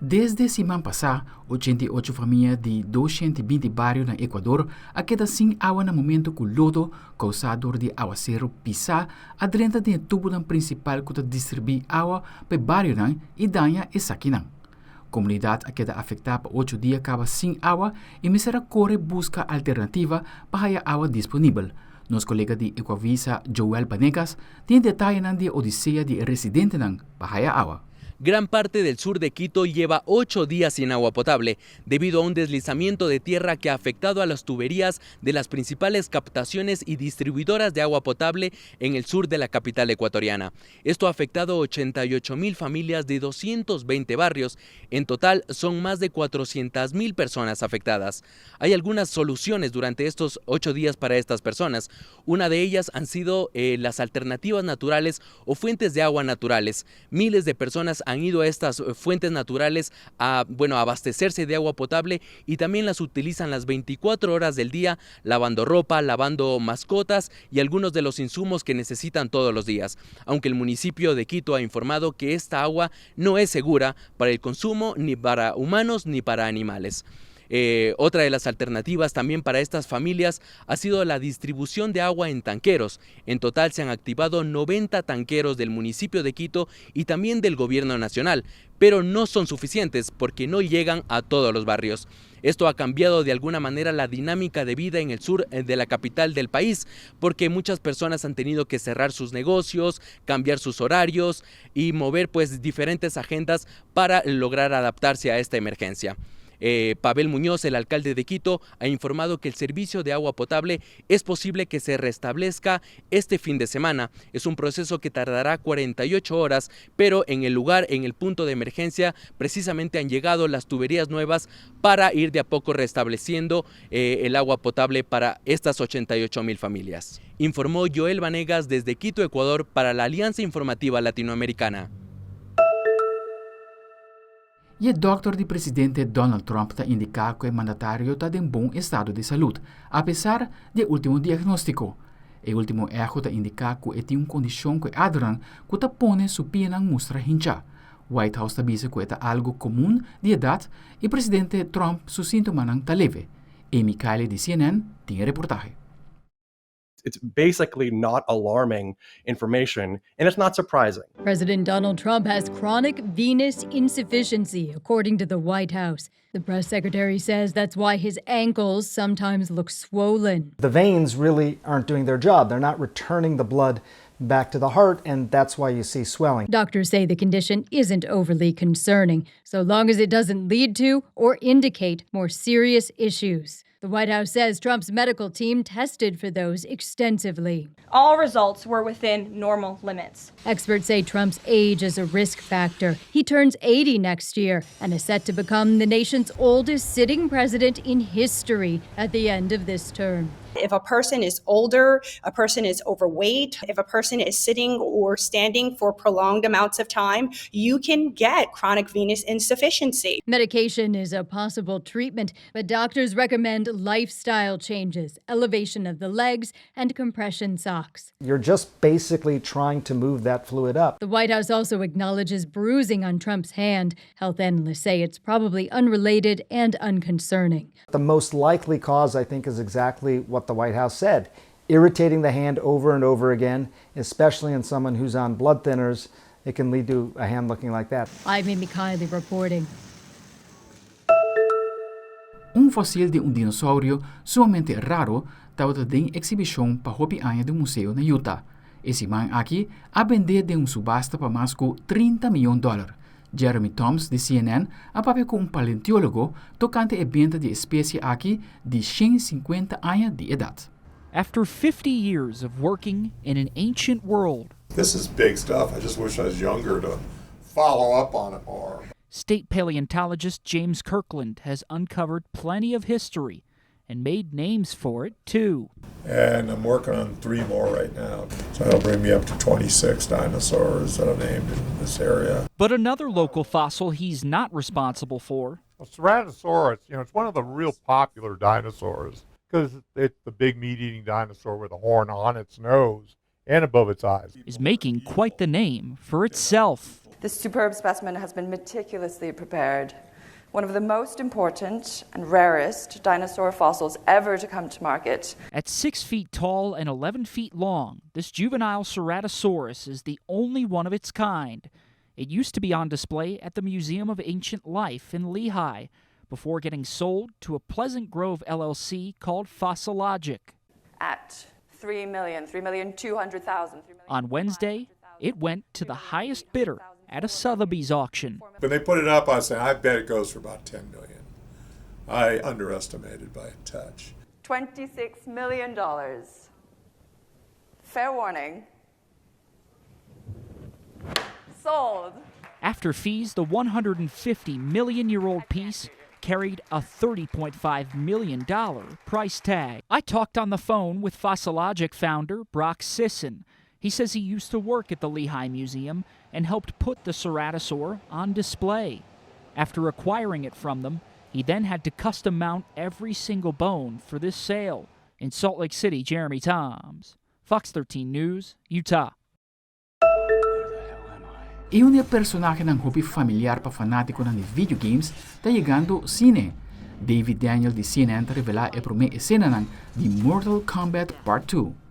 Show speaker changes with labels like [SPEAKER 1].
[SPEAKER 1] Desde semana pasada, 88 famílias de 220 barrios no Ecuador a queda sin agua no momento que o lodo causador de aguacero pisa adrenta de tubo principal que distribui agua para barrio e danha essa aqui. Comunidade a queda afetada por 8 dias acaba sem água e mesora corre busca alternativa para a água disponível. Nosso colega de Ecuavisa, Joel Vanegas, tem detalhes de Odisea de Residentenan para a água.
[SPEAKER 2] Gran parte del sur de Quito lleva 8 días sin agua potable, debido a un deslizamiento de tierra que ha afectado a las tuberías de las principales captaciones y distribuidoras de agua potable en el sur de la capital ecuatoriana. Esto ha afectado 88,000 familias de 220 barrios. En total son más de 400,000 personas afectadas. Hay algunas soluciones durante estos 8 días para estas personas. Una de ellas han sido las alternativas naturales o fuentes de agua naturales. Miles de personas han ido a estas fuentes naturales a abastecerse de agua potable y también las utilizan las 24 horas del día, lavando ropa, lavando mascotas y algunos de los insumos que necesitan todos los días. Aunque el municipio de Quito ha informado que esta agua no es segura para el consumo ni para humanos ni para animales. Otra de las alternativas también para estas familias ha sido la distribución de agua en tanqueros. En total se han activado 90 tanqueros del municipio de Quito y también del gobierno nacional, pero no son suficientes porque no llegan a todos los barrios. Esto ha cambiado de alguna manera la dinámica de vida en el sur de la capital del país, porque muchas personas han tenido que cerrar sus negocios, cambiar sus horarios y mover diferentes agendas para lograr adaptarse a esta emergencia. Pavel Muñoz, el alcalde de Quito, ha informado que el servicio de agua potable es posible que se restablezca este fin de semana. Es un proceso que tardará 48 horas, pero en el punto de emergencia, precisamente han llegado las tuberías nuevas para ir de a poco restableciendo el agua potable para estas 88,000 familias. Informó Joel Vanegas desde Quito, Ecuador, para la Alianza Informativa Latinoamericana.
[SPEAKER 1] E o doctor de presidente Donald Trump está indicado que o mandatário está em bom estado de saúde, apesar do último diagnóstico. O último erro está indicado que tem uma condição que adver que está põe sua pena mostra hincha. White House está dizendo que é algo comum de idade e o presidente Trump seu sintoma não está leve. Amy Kiley de CNN tem reportagem.
[SPEAKER 3] It's basically not alarming information, and it's not surprising.
[SPEAKER 4] President Donald Trump has chronic venous insufficiency, according to the White House. The press secretary says that's why his ankles sometimes look swollen.
[SPEAKER 5] The veins really aren't doing their job. They're not returning the blood back to the heart, and that's why you see swelling.
[SPEAKER 4] Doctors say the condition isn't overly concerning, so long as it doesn't lead to or indicate more serious issues. The White House says Trump's medical team tested for those extensively.
[SPEAKER 6] All results were within normal limits.
[SPEAKER 4] Experts say Trump's age is a risk factor. He turns 80 next year and is set to become the nation's oldest sitting president in history at the end of this term.
[SPEAKER 7] If a person is older, a person is overweight, if a person is sitting or standing for prolonged amounts of time, you can get chronic venous insufficiency.
[SPEAKER 4] Medication is a possible treatment, but doctors recommend lifestyle changes, elevation of the legs, and compression socks.
[SPEAKER 5] You're just basically trying to move that fluid up.
[SPEAKER 4] The White House also acknowledges bruising on Trump's hand. Health analysts say it's probably unrelated and unconcerning.
[SPEAKER 5] The most likely cause, I think, is exactly what the White House said. Irritating the hand over and over again, especially in someone who's on blood thinners, it can lead to a hand looking like that.
[SPEAKER 4] I'm Amy Kiley reporting.
[SPEAKER 1] Fósil de dinossauro sumamente raro estava em exibição para hobby anya do museu na Utah. Esse man aqui a vender de subasta para mais de $30 milhões. Jeremy Thoms, de CNN, a papel com paleontólogo tocante a venda de espécie aqui de 150 anos de idade.
[SPEAKER 8] After 50 years of working in an ancient world,
[SPEAKER 9] this is big stuff. I just wish I was younger to follow up on it more.
[SPEAKER 8] State paleontologist James Kirkland has uncovered plenty of history and made names for it, too.
[SPEAKER 9] And I'm working on 3 more right now. So that'll bring me up to 26 dinosaurs that are named in this area.
[SPEAKER 8] But another local fossil he's not responsible for.
[SPEAKER 10] Well, Tyrannosaurus, it's one of the real popular dinosaurs because it's the big meat-eating dinosaur with a horn on its nose and above its eyes.
[SPEAKER 8] Is making quite the name for itself.
[SPEAKER 11] This superb specimen has been meticulously prepared. One of the most important and rarest dinosaur fossils ever to come to market.
[SPEAKER 8] At 6 feet tall and 11 feet long, this juvenile Ceratosaurus is the only one of its kind. It used to be on display at the Museum of Ancient Life in Lehigh before getting sold to a Pleasant Grove LLC called Fossilogic.
[SPEAKER 11] At $3,200,000.
[SPEAKER 8] On Wednesday, it went to the highest bidder at a Sotheby's auction.
[SPEAKER 9] When they put it up, I said, I bet it goes for about $10 million. I underestimated by a touch.
[SPEAKER 11] $26 million. Fair warning. Sold.
[SPEAKER 8] After fees, the 150-million-year-old piece carried a $30.5 million price tag. I talked on the phone with Fossilogic founder Brock Sisson. He says he used to work at the Lehigh Museum and helped put the ceratosaur on display. After acquiring it from them, he then had to custom mount every single bone for this sale. In Salt Lake City, Jeremy Toms, Fox 13 News, Utah.
[SPEAKER 1] E um personagem ng hobby familiar pa fanático ng videogames está llegando cine. David Daniel de CNN revela a primeira escena ng The Mortal Kombat Part 2.